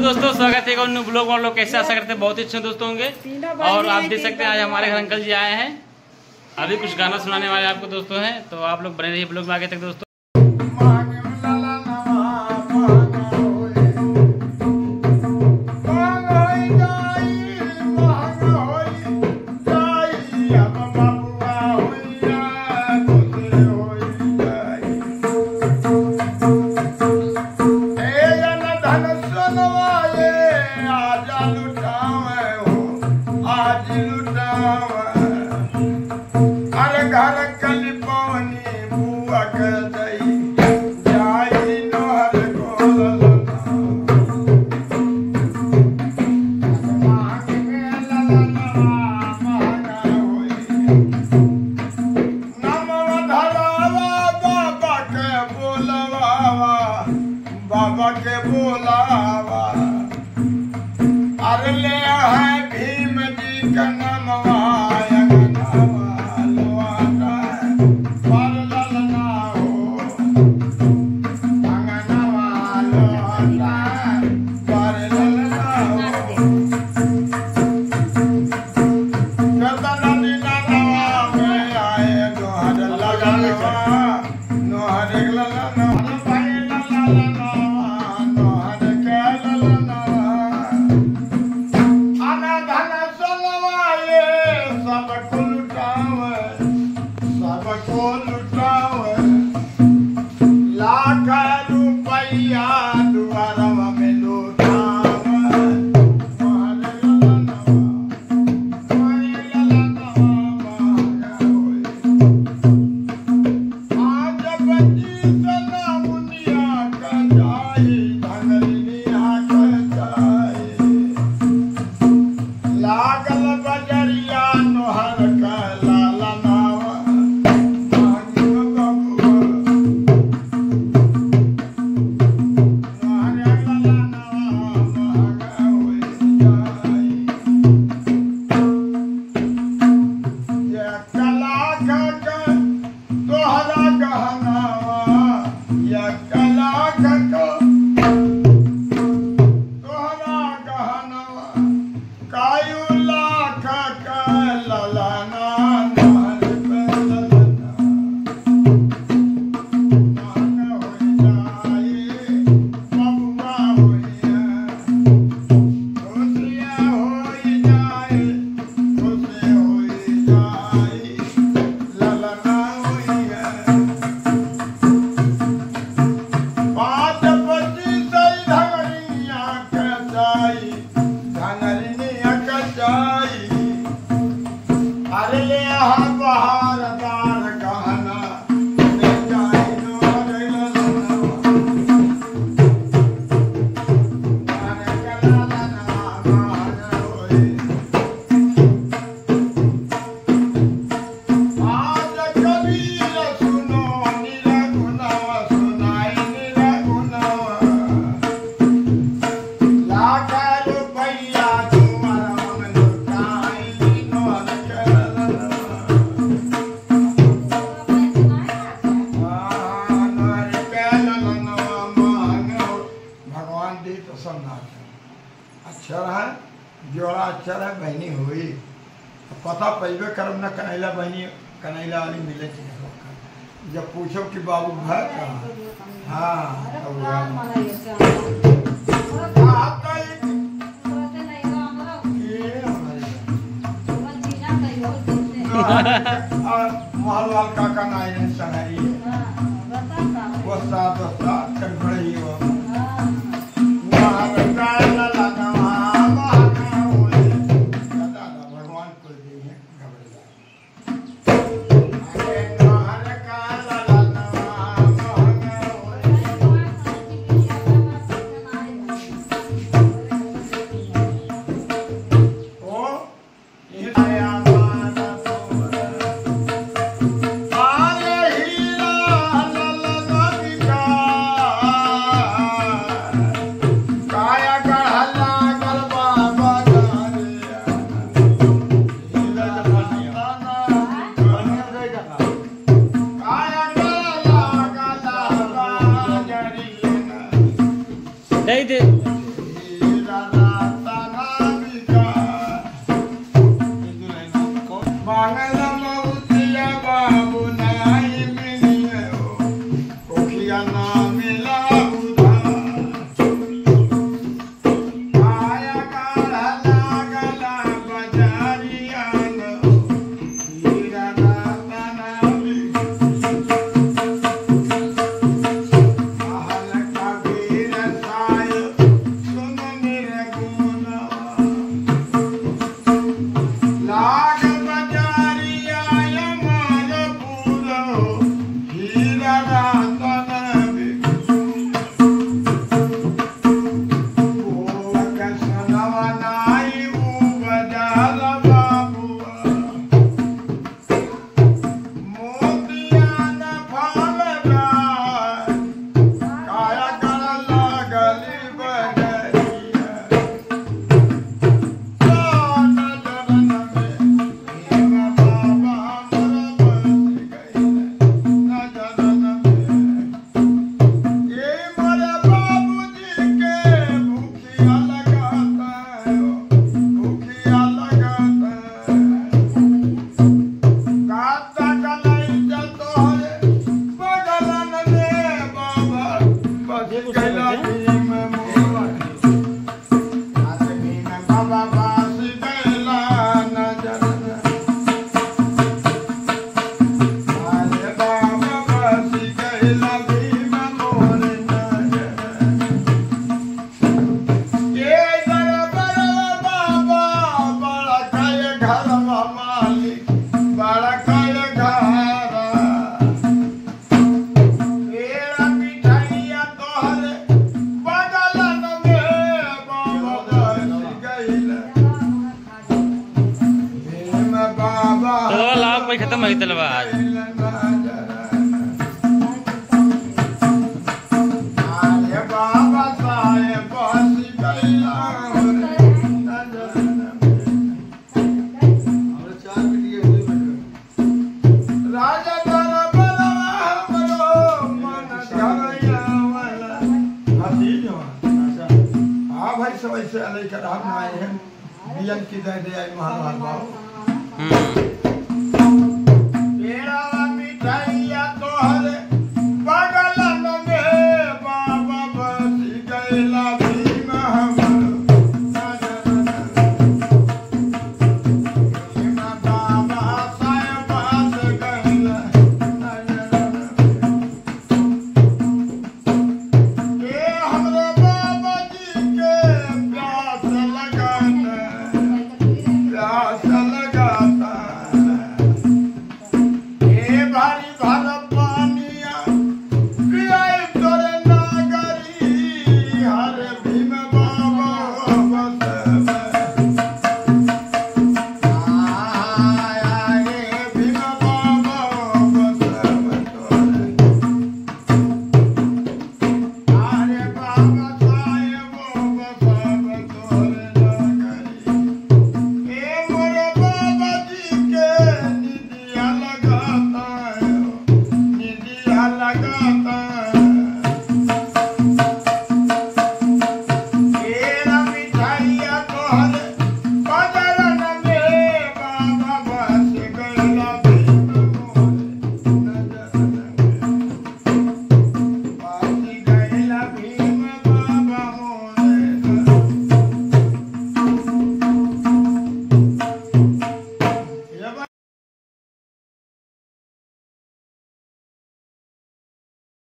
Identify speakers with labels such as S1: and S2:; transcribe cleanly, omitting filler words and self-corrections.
S1: दोस्तों, स्वागत है एक और न्यू ब्लॉग। और लोग कैसे आशा करते हैं बहुत ही अच्छे दोस्तों होंगे। और आप देख सकते हैं आज हमारे घर अंकल जी आए हैं, अभी कुछ गाना सुनाने वाले आपको दोस्तों हैं, तो आप लोग बने रहिए ब्लॉग में आगे तक दोस्तों।
S2: बाबा के बोलावा अरे ले है भीम जी का नमवा अक्षर है जोड़ा अक्षर है बहनी हुई पता पैबे करब न कनैला बहनी कनैला वाली मिले जब पूछो कि बाबू घर हाँ महल वाल काका नाई सनाई वो साथ कनखड़ी हो
S1: नहीं दे महितलवा आज।
S2: वैसे लेकर हम आए हैं बियन की दे महान बाबू